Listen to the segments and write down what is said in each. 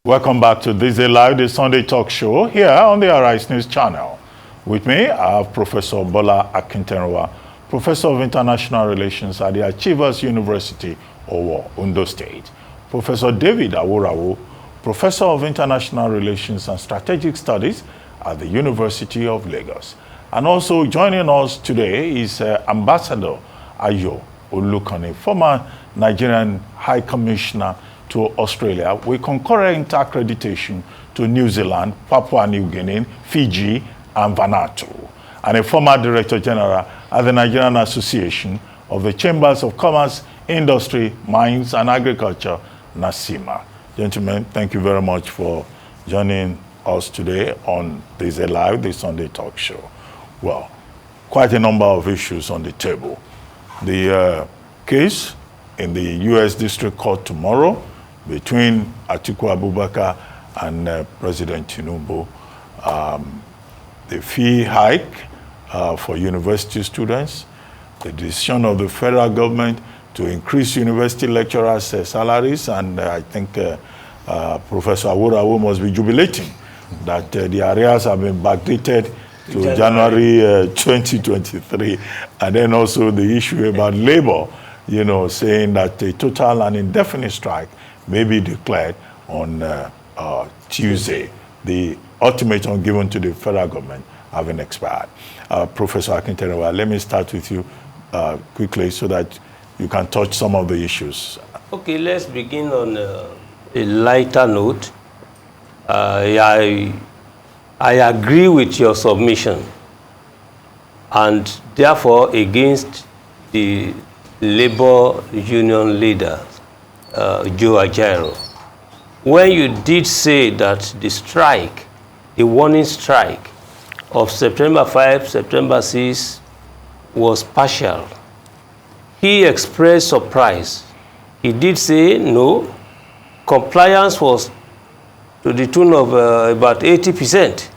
Welcome back to This Day Live, the Sunday talk show here on the Arise News channel. With me, I have Professor Bola Akinterinwa, Professor of International Relations at the Achievers University, Owo, Ondo State. Professor David Aworawo, Professor of International Relations and Strategic Studies at the University of Lagos. And also joining us today is Ambassador Ayo Olukanmi, former Nigerian High Commissioner to Australia with concurrent accreditation to New Zealand, Papua New Guinea, Fiji, and Vanuatu, and a former Director General at the Nigerian Association of the Chambers of Commerce, Industry, Mines, and Agriculture, NASIMA. Gentlemen, thank you very much for joining us today on This Day Live, the Sunday talk show. Well, quite a number of issues on the table. The case in the U.S. District Court tomorrow between Atiku Abubakar and President Tinubu, the fee hike for university students, the decision of the federal government to increase university lecturers' salaries, and I think Professor Aworawo must be jubilating that the arrears have been backdated to January 2023, and then also the issue about labor, saying that a total and indefinite strike may be declared on Tuesday. The ultimatum given to the federal government having expired. Professor Akinterinwa, let me start with you quickly so that you can touch some of the issues. Okay, let's begin on a lighter note. I agree with your submission, and therefore against the labor union leader, Joe Ajaero, when you did say that the strike, the warning strike of September 5, September 6 was partial, he expressed surprise. He did say no, compliance was to the tune of about 80%.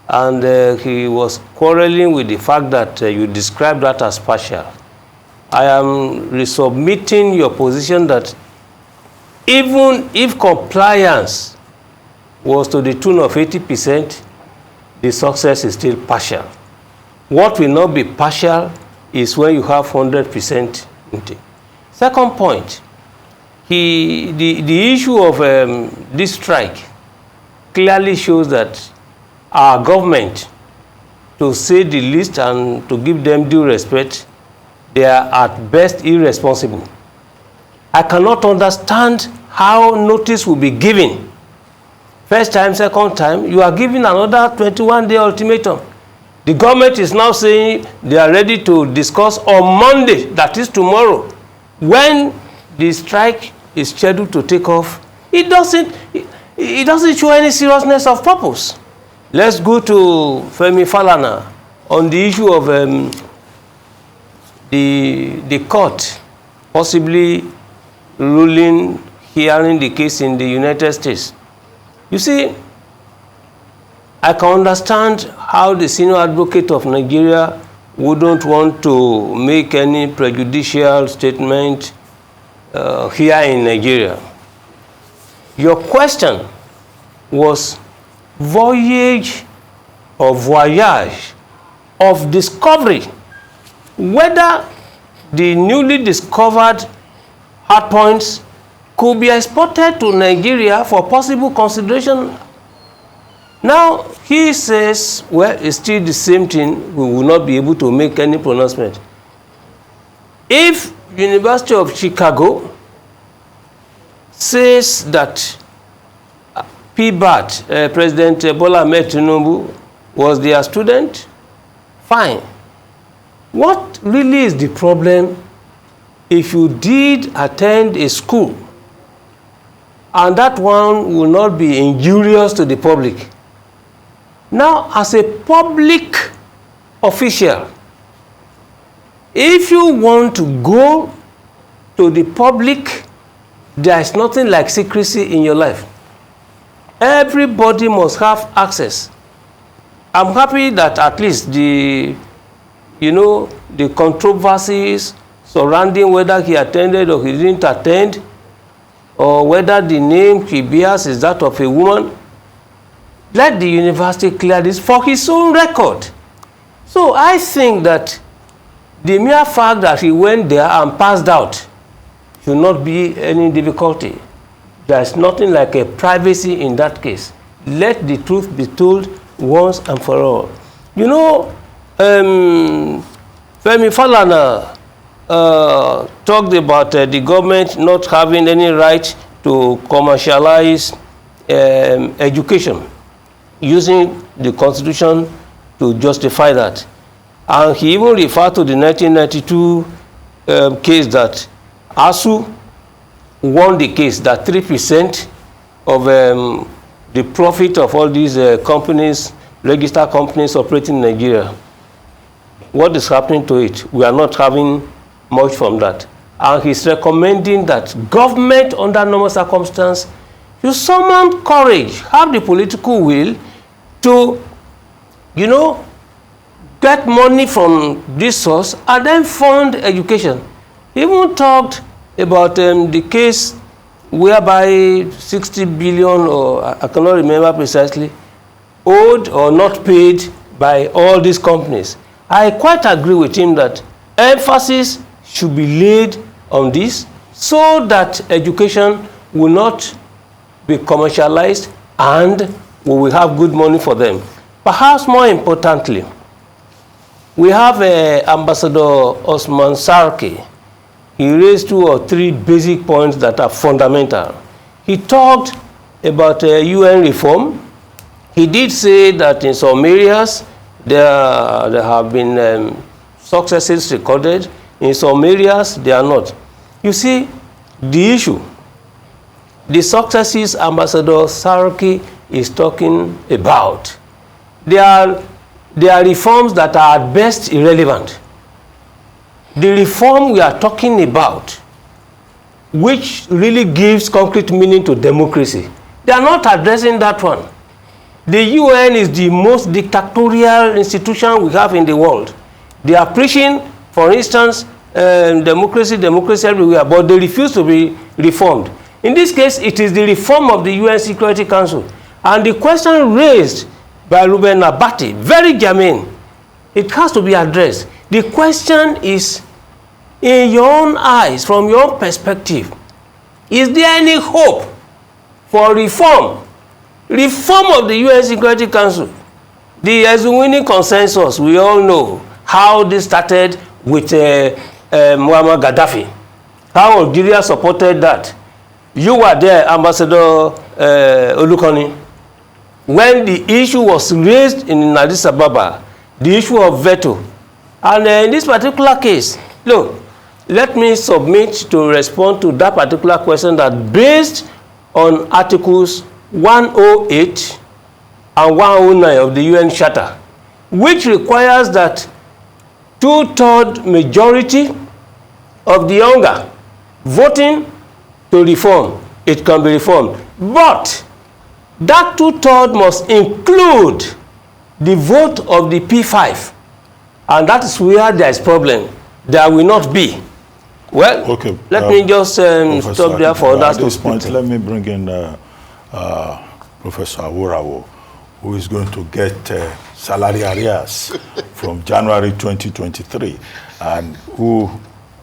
And he was quarreling with the fact that you described that as partial. I am resubmitting your position that even if compliance was to the tune of 80%, the success is still partial. What will not be partial is when you have 100% intake. Second point, the issue of this strike clearly shows that our government, to say the least and to give them due respect, they are at best irresponsible. I cannot understand how notice will be given. First time, second time, you are giving another 21-day ultimatum. The government is now saying they are ready to discuss on Monday, that is tomorrow, when the strike is scheduled to take off. It doesn't show any seriousness of purpose. Let's go to Femi Falana on the issue of the court possibly hearing the case in the United States. You see, I can understand how the senior advocate of Nigeria wouldn't want to make any prejudicial statement here in Nigeria. Your question was voyage of discovery, whether the newly discovered hard points could be exported to Nigeria for possible consideration. Now, he says, well, it's still the same thing. We will not be able to make any pronouncement. If University of Chicago says that PBAT, President Bola Tinubu, was their student, fine. What really is the problem if you did attend a school and that one will not be injurious to the public? Now, as a public official, if you want to go to the public, there is nothing like secrecy in your life. Everybody must have access. I'm happy that at least the controversies surrounding whether he attended or he didn't attend or whether the name he bears is that of a woman, let the university clear this for his own record. So I think that the mere fact that he went there and passed out should not be any difficulty. There is nothing like a privacy in that case. Let the truth be told once and for all. You know, Femi Falana talked about the government not having any right to commercialize education, using the constitution to justify that. And he even referred to the 1992 case that ASU won the case, that 3% of the profit of all these companies, registered companies operating in Nigeria. What is happening to it? We are not having much from that. And he's recommending that government, under normal circumstances, you summon courage, have the political will to, you know, get money from this source and then fund education. He even talked about the case whereby 60 billion, or I cannot remember precisely, owed or not paid by all these companies. I quite agree with him that emphasis should be laid on this so that education will not be commercialized and we will have good money for them. Perhaps more importantly, we have Ambassador Osman Sarki. He raised 2 or 3 basic points that are fundamental. He talked about UN reform. He did say that in some areas there have been successes recorded. In some areas they are not. You see, the issue, the successes Ambassador Sarki is talking about, they are reforms that are at best irrelevant. The reform we are talking about, which really gives concrete meaning to democracy, they are not addressing that one. The UN is the most dictatorial institution we have in the world. They are preaching, for instance, democracy everywhere, but they refuse to be reformed. In this case, it is the reform of the UN Security Council. And the question raised by Ruben Abati, very germane, it has to be addressed. The question is, in your own eyes, from your perspective, is there any hope for reform? Reform of the UN Security Council. The Ezewini consensus, we all know how this started with Muammar Gaddafi. How Algeria supported that. You were there, Ambassador Olukanmi, when the issue was raised in Addis Ababa, the issue of veto. And in this particular case, look, let me submit to respond to that particular question that based on Articles 108 and 109 of the UN Charter, which requires that 2/3 majority of the younger voting to reform, it can be reformed. But that 2/3 must include the vote of the P5. And that is where there is problem. There will not be. Well, okay, let me just stop there for others to speak. Let me bring in Professor Aworawo, who is going to get salary arrears from January 2023, and who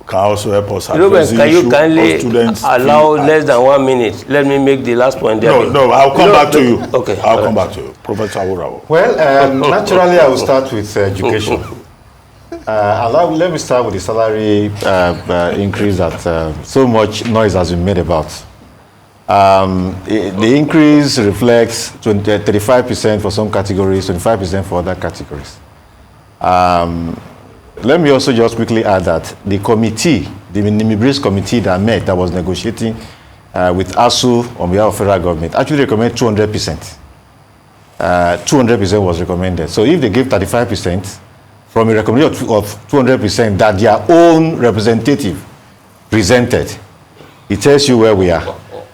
can also help us address the issue of students. Allow less than 1 minute? Let me make the last point there. No, I'll come back to you. Okay. I'll come back to you. Professor Aworawo. Well, naturally, I will start with education. Let me start with the salary increase that so much noise has been made about. The increase reflects 35% for some categories, 25% for other categories. Let me also just quickly add that the committee, the Nimibris committee that met, that was negotiating with ASU on behalf of federal government, actually recommended 200%. 200% was recommended. So if they give 35%, from a recommendation of 200% that their own representative presented, it tells you where we are.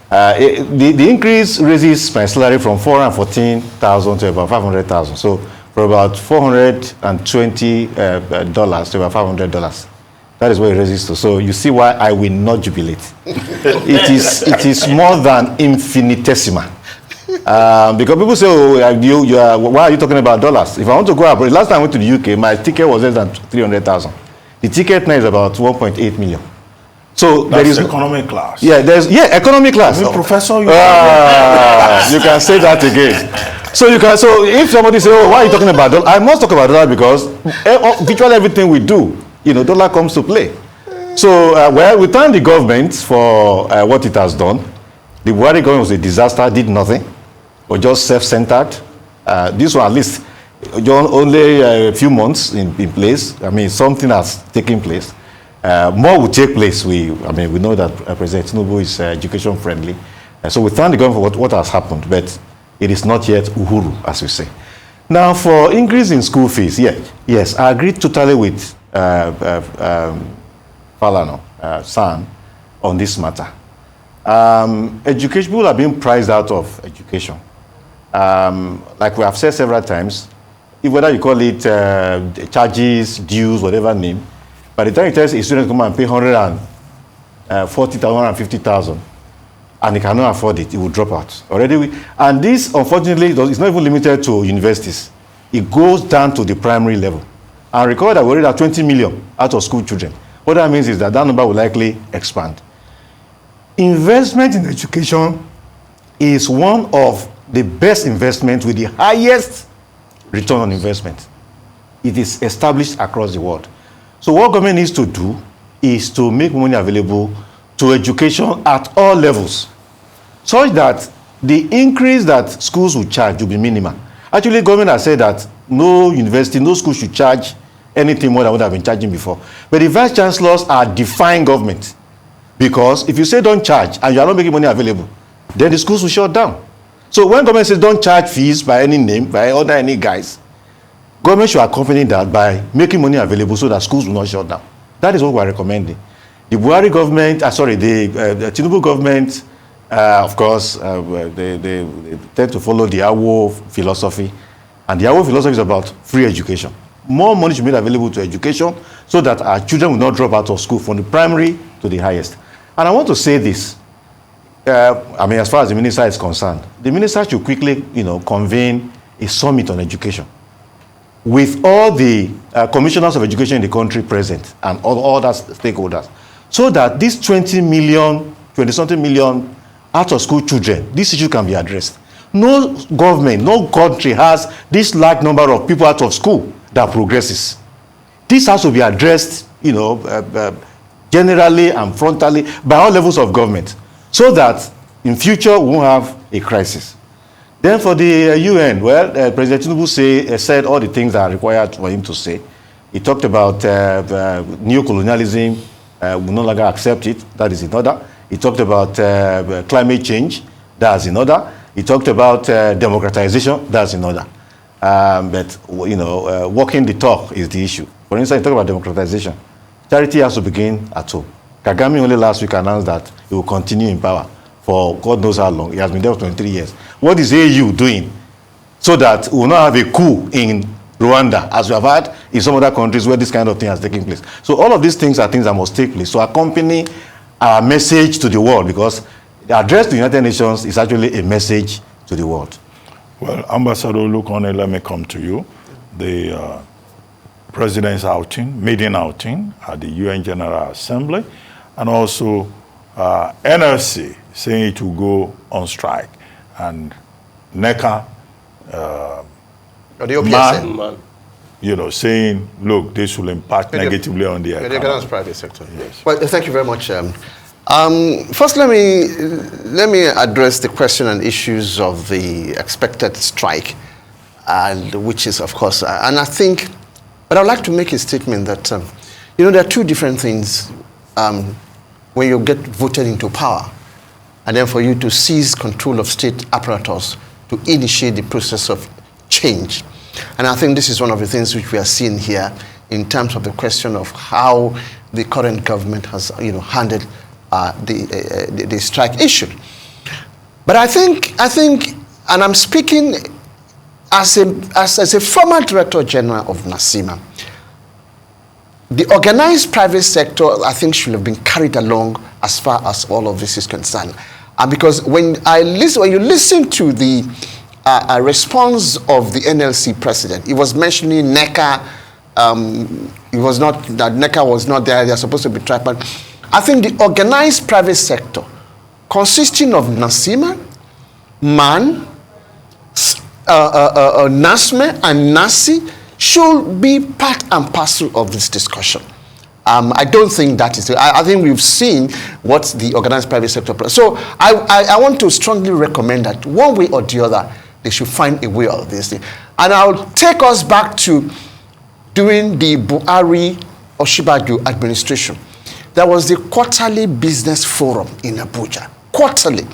The increase raises my salary from $414,000 to about $500,000. So from about $420 to about $500 That is what it raises to. So you see why I will not jubilate. It is more than infinitesimal. Because people say, oh, why are you talking about dollars? If I want to go abroad, last time I went to the UK, my ticket was less than 300,000. The ticket now is about 1.8 million. So That's there is economy class. Yeah, economy class. Professor, you can say that again. So if somebody says, oh, why are you talking about dollar? I must talk about dollar because virtually everything we do, dollar comes to play. So we thank the government for what it has done. The Buhari government was a disaster, did nothing, or just self-centered. This one, at least, only a few months in place. I mean, something has taken place. More will take place. We know that President Tinubu is education friendly. So we thank the government for what has happened, but it is not yet uhuru, as we say. Now, for increase in school fees, yes, I agree totally with Falano, San, on this matter. Education, people are being priced out of education. Like we have said several times, whether you call it charges, dues, whatever name, by the time it tells a student to come and pay 140,000, 150,000, and he cannot afford it, he will drop out. And this, unfortunately, is not even limited to universities. It goes down to the primary level. And recall that we already have 20 million out of school children. What that means is that number will likely expand. Investment in education is one of the best investments with the highest return on investment. It is established across the world. So what government needs to do is to make money available to education at all levels, such that the increase that schools will charge will be minimal. Actually, government has said that no university, no school should charge anything more than what they've been charging before. But the vice chancellors are defying government, because if you say don't charge and you are not making money available, then the schools will shut down. So when government says don't charge fees by any name, by other any guys, government should accompany that by making money available so that schools will not shut down. That is what we are recommending. The Buhari government, the Tinubu government, of course, they tend to follow the Aworawo philosophy. And the Aworawo philosophy is about free education. More money should be made available to education so that our children will not drop out of school from the primary to the highest. And I want to say this. As far as the minister is concerned, the minister should quickly, convene a summit on education with all the commissioners of education in the country present and all other stakeholders, so that these 20-something million out of school children, this issue can be addressed. No government, no country has this large number of people out of school that progresses. This has to be addressed, generally and frontally by all levels of government, so that in future we won't have a crisis. Then for the UN, President Tinubu said all the things that are required for him to say. He talked about neocolonialism, we no longer accept it, that is in order. He talked about climate change, that's in order. He talked about democratization, that's in order. But walking the talk is the issue. For instance, he talked about democratization. Charity has to begin at home. Kagame only last week announced that he will continue in power for God knows how long. He has been there for 23 years. What is AU doing so that we will not have a coup in Rwanda, as we have had in some other countries where this kind of thing has taken place? So all of these things are things that must take place to accompany our message to the world, because the address to the United Nations is actually a message to the world. Well, Ambassador Olukanmi, let me come to you. The President's outing, meeting outing at the UN General Assembly, and also NLC saying it will go on strike, and NECA, saying, look, this will impact negatively on the economy. Private sector. Yes. Well, thank you very much. First, let me address the question and issues of the expected strike, and which is, of course, and I think, but I'd like to make a statement that, there are two different things when you get voted into power, and then for you to seize control of state apparatus to initiate the process of change. And I think this is one of the things which we are seeing here in terms of the question of how the current government has, handled the strike issue. But I think, and I'm speaking as a former Director General of NASIMA, the organized private sector, I think, should have been carried along as far as all of this is concerned. Because when you listen to the response of the NLC president, he was mentioning NECA. NECA was not there. They're supposed to be tracked. But I think the organized private sector, consisting of Nasima, MAN, NASME, and NASI, should be part and parcel of this discussion. I don't think that is. I think we've seen what the organized private sector. So I want to strongly recommend that one way or the other, they should find a way of this thing. And I'll take us back to during the Buhari-Osinbajo administration. There was the quarterly business forum in Abuja, quarterly,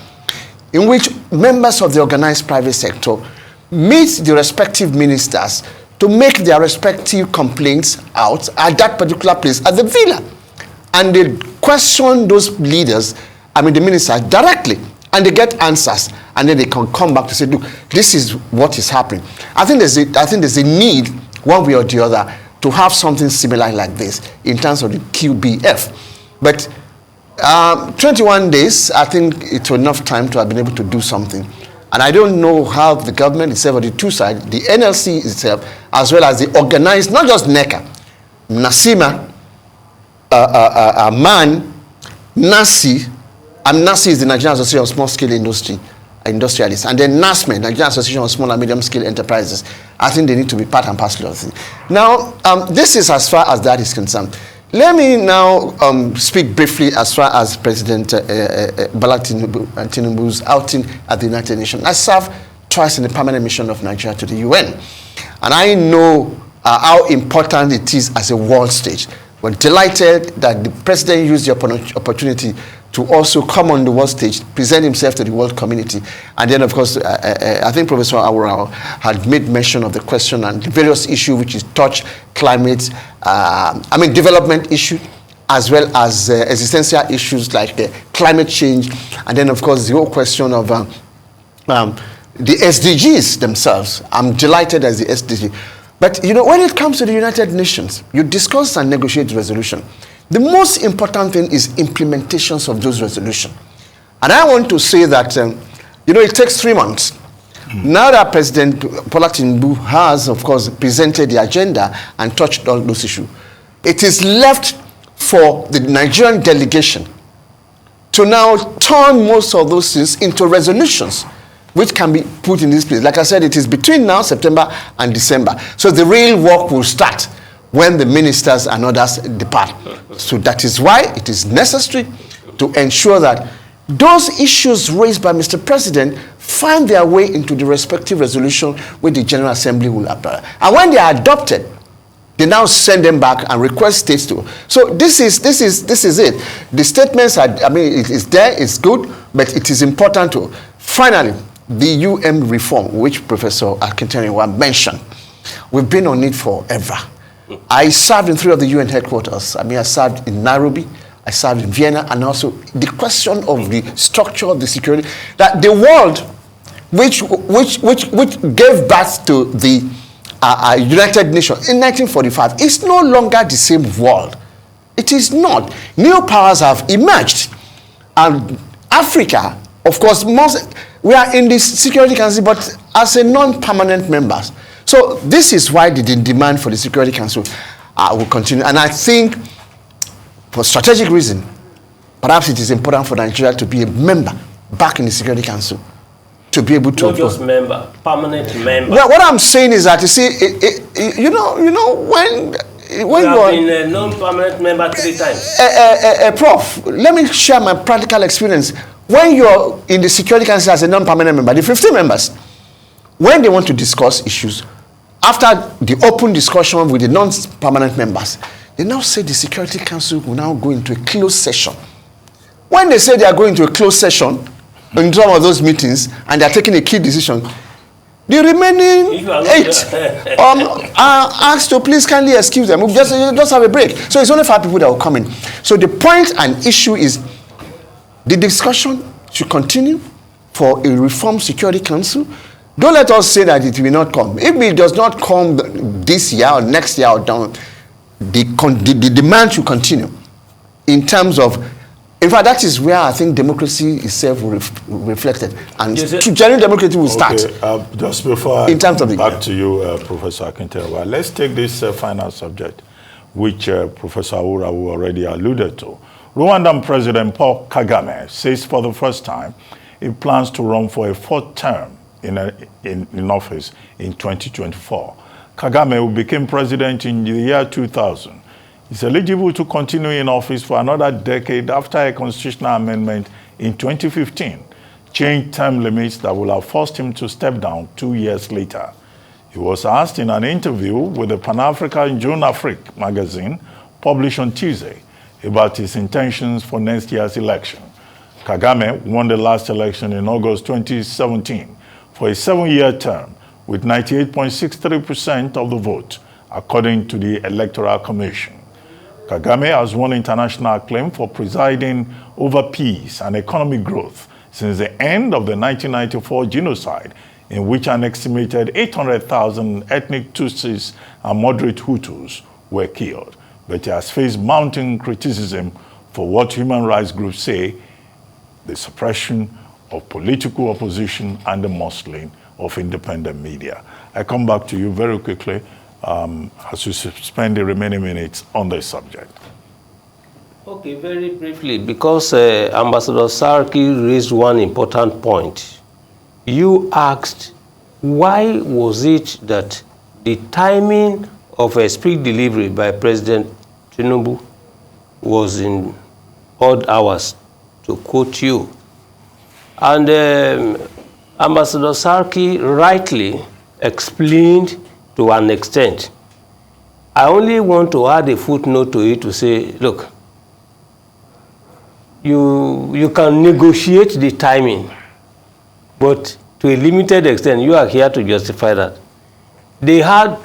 in which members of the organized private sector meet the respective ministers to make their respective complaints out at that particular place, at the villa. And they question those leaders, the ministers, directly, and they get answers. And then they can come back to say, look, this is what is happening. I think there's a need, one way or the other, to have something similar like this in terms of the QBF. But 21 days, I think it's enough time to have been able to do something. And I don't know how the government itself, or the two sides, the NLC itself, as well as the organized, not just NECA, NASIMA, MAN, NASI, and NASI is the Nigerian Association of Small-Scale Industrialists, and then NASME, Nigerian Association of Small and Medium-Scale Enterprises. I think they need to be part and parcel of it. Now, this is as far as that is concerned. Let me now speak briefly as far as President Bola Tinubu's outing at the United Nations. I served twice in the permanent mission of Nigeria to the UN. And I know how important it is as a world stage. We're delighted that the president used the opportunity to also come on the world stage, present himself to the world community. And then, of course, I think Professor Aworawo had made mention of the question and the various issues which is touch climate, development issue, as well as existential issues like climate change. And then, of course, the whole question of the SDGs themselves. I'm delighted as the SDG. But, when it comes to the United Nations, you discuss and negotiate resolution. The most important thing is implementations of those resolutions. And I want to say that, it takes 3 months. Now that President Bola Tinubu has, of course, presented the agenda and touched all those issues, it is left for the Nigerian delegation to now turn most of those things into resolutions, which can be put in this place. Like I said, it is between now, September and December. So the real work will start when the ministers and others depart. So that is why it is necessary to ensure that those issues raised by Mr. President find their way into the respective resolution which the General Assembly will adopt. And when they are adopted, they now send them back and request states to. So this is it. The statements are, it is there, it's good, but it is important to. Finally, the UN reform, which Professor Akinterinwa mentioned, we've been on it forever. I served in 3 of the UN headquarters. I served in Nairobi, I served in Vienna, and also the question of the structure of the security, that the world which gave birth to the United Nations in 1945 is no longer the same world. It is not. New powers have emerged. And Africa, of course, we are in the Security Council, but as a non-permanent member. So this is why the demand for the Security Council will continue. And I think, for strategic reason, perhaps it is important for Nigeria to be a member back in the Security Council, to be able to... Not just member, permanent member. Well, what I'm saying is that, you see, when you have been a non-permanent member 3 times. Prof, let me share my practical experience. When you're in the Security Council as a non-permanent member, the 15 members, when they want to discuss issues, after the open discussion with the non-permanent members, they now say the Security Council will now go into a closed session. When they say they are going to a closed session in some of those meetings and they are taking a key decision, the remaining 8 are asked to please kindly excuse them. We'll just have a break. So it's only 5 people that will come in. So the point and issue is the discussion should continue for a reformed Security Council. Don't let us say that it will not come. If it does not come this year or next year or down, the demand should continue in terms of, in fact, that is where I think democracy is self-reflected, and genuine democracy will start. Okay, just before in terms of the, back to you, Professor Akinterinwa, let's take this final subject, which Professor Aworawo already alluded to. Rwandan President Paul Kagame says for the first time he plans to run for a fourth term in office in 2024. Kagame, who became president in the year 2000, is eligible to continue in office for another decade after a constitutional amendment in 2015 changed term limits that will have forced him to step down 2 years later. He was asked in an interview with the Pan-African Jeune Afrique magazine published on Tuesday about his intentions for next year's election. Kagame won the last election in August 2017 for a 7-year term with 98.63% of the vote, according to the Electoral Commission. Kagame has won international acclaim for presiding over peace and economic growth since the end of the 1994 genocide, in which an estimated 800,000 ethnic Tutsis and moderate Hutus were killed. But he has faced mounting criticism for what human rights groups say the suppression of political opposition and the mustling of independent media. I come back to you very quickly as we spend the remaining minutes on this subject. Okay, very briefly, because Ambassador Sarki raised one important point. You asked, why was it that the timing of a speech delivery by President Tinubu was in odd hours, to quote you. And Ambassador Sarki rightly explained to an extent. I only want to add a footnote to it to say, look, you can negotiate the timing, but to a limited extent, you are here to justify that. They had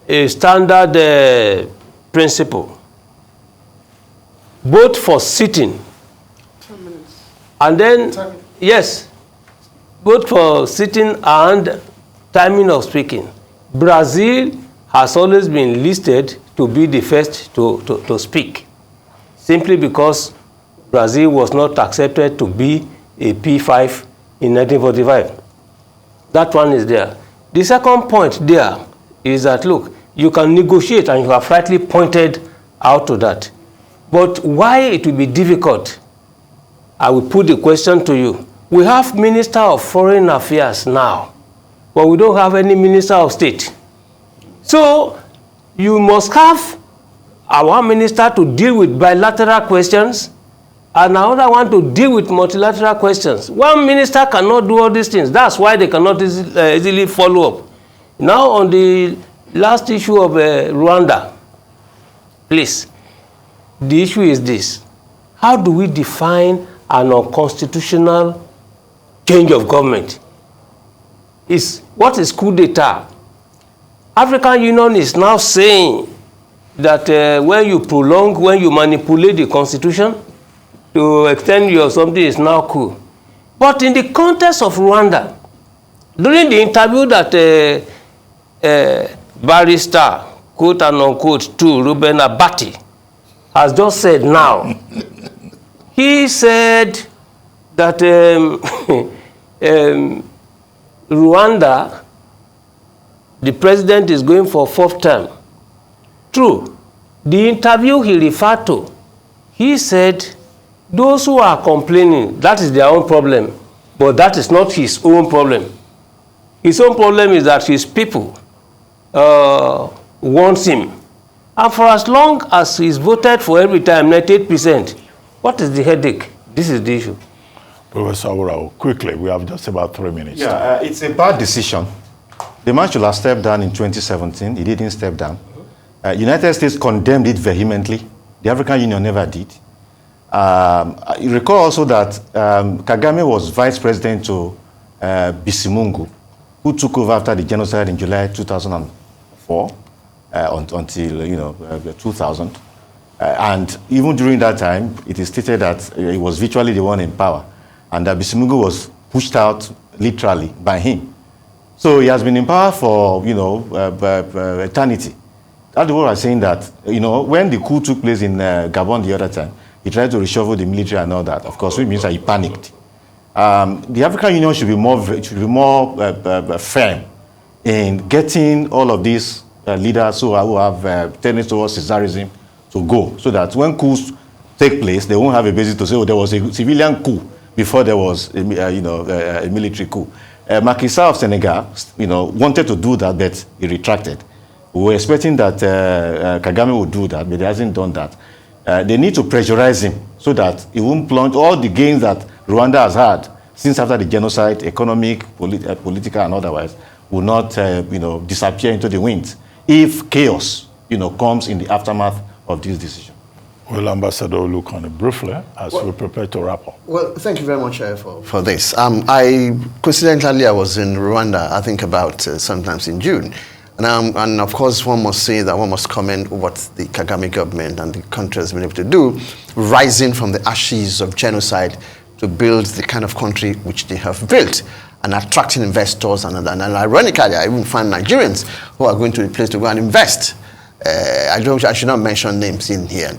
a standard principle, both for sitting, 10 minutes. And then, yes, both for sitting and timing of speaking. Brazil has always been listed to be the first to speak, simply because Brazil was not accepted to be a P5 in 1945. That one is there. The second point there is that, look, you can negotiate, and you have rightly pointed out to that. But why it will be difficult, I will put the question to you. We have Minister of Foreign Affairs now, but we don't have any Minister of State. So you must have our minister to deal with bilateral questions and another one to deal with multilateral questions. One minister cannot do all these things. That's why they cannot easily follow up. Now on the last issue of Rwanda, please, the issue is this. How do we define an unconstitutional change of government? What is coup d'etat? African Union is now saying that when you manipulate the constitution to extend your something is now coup. But in the context of Rwanda, during the interview that barrister, quote and unquote, to Ruben Abati has just said now, he said that Rwanda, the president is going for 4th term. True. The interview he referred to, he said those who are complaining, that is their own problem, but that is not his own problem. His own problem is that his people want him. And for as long as he's voted for every time, 98%, what is the headache? This is the issue. Professor Aworawo, quickly, we have just about 3 minutes. Yeah, it's a bad decision. The man should have stepped down in 2017. He didn't step down. United States condemned it vehemently. The African Union never did. You recall also that Kagame was vice president to Bisimungu, who took over after the genocide in July 2004 until 2000. And even during that time, it is stated that he was virtually the one in power, and that Bisimungu was pushed out literally by him. So he has been in power for eternity. that's what I'm saying, that, you know, when the coup took place in Gabon the other time, he tried to reshuffle the military and all that, of course, which means that he panicked. The African Union should be more firm in getting all of these leaders who have tendencies towards Caesarism to go, so that when coups take place, they won't have a basis to say, oh, there was a civilian coup before there was a military coup. Macky Sall of Senegal, you know, wanted to do that, but he retracted. We were expecting that Kagame would do that, but he hasn't done that. They need to pressurize him so that he won't plunge all the gains that Rwanda has had since after the genocide, economic, political, and otherwise, will not, you know, disappear into the wind if chaos, you know, comes in the aftermath of this decision. Well, Ambassador Olukanmi, briefly, as we prepare to wrap up. Well, thank you very much for this. Coincidentally, I was in Rwanda, I think about sometimes in June. And of course, one must say that one must comment what the Kagame government and the country has been able to do, rising from the ashes of genocide to build the kind of country which they have built, and attracting investors. And ironically, I even find Nigerians who are going to the place to go and invest. I should not mention names in here.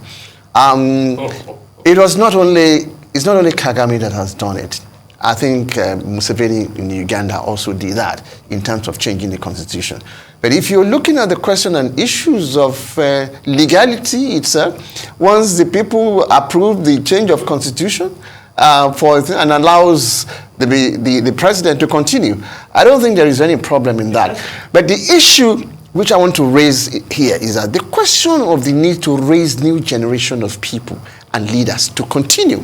It's not only Kagame that has done it. I think Museveni in Uganda also did that in terms of changing the constitution. But if you're looking at the question and issues of legality itself, once the people approve the change of constitution and allows the president to continue, I don't think there is any problem in that. But the issue which I want to raise here is that the question of the need to raise new generation of people and leaders to continue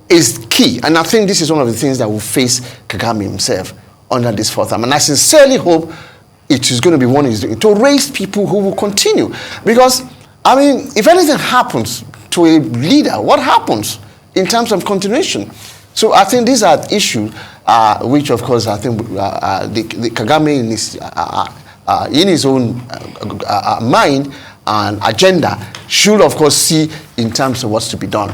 is key. And I think this is one of the things that will face Kagame himself under this fourth term. And I sincerely hope it is going to be one he's doing, to raise people who will continue. Because, I mean, if anything happens to a leader, what happens in terms of continuation? So I think these are issues which, of course, I think the Kagame in his own mind and agenda should, of course, see in terms of what's to be done,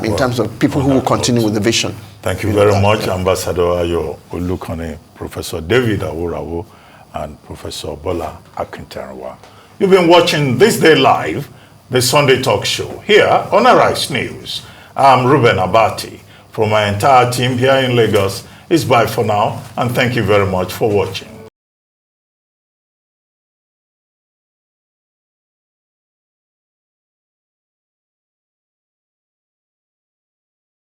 in terms of people who will continue with the vision. Thank you very much, Ambassador Ayo Olukanmi, Professor David Aworawo, and Professor Bola Akinterinwa. You've been watching This Day Live, the Sunday talk show, here on Arise News. I'm Ruben Abati. From my entire team here in Lagos, it's bye for now, and thank you very much for watching.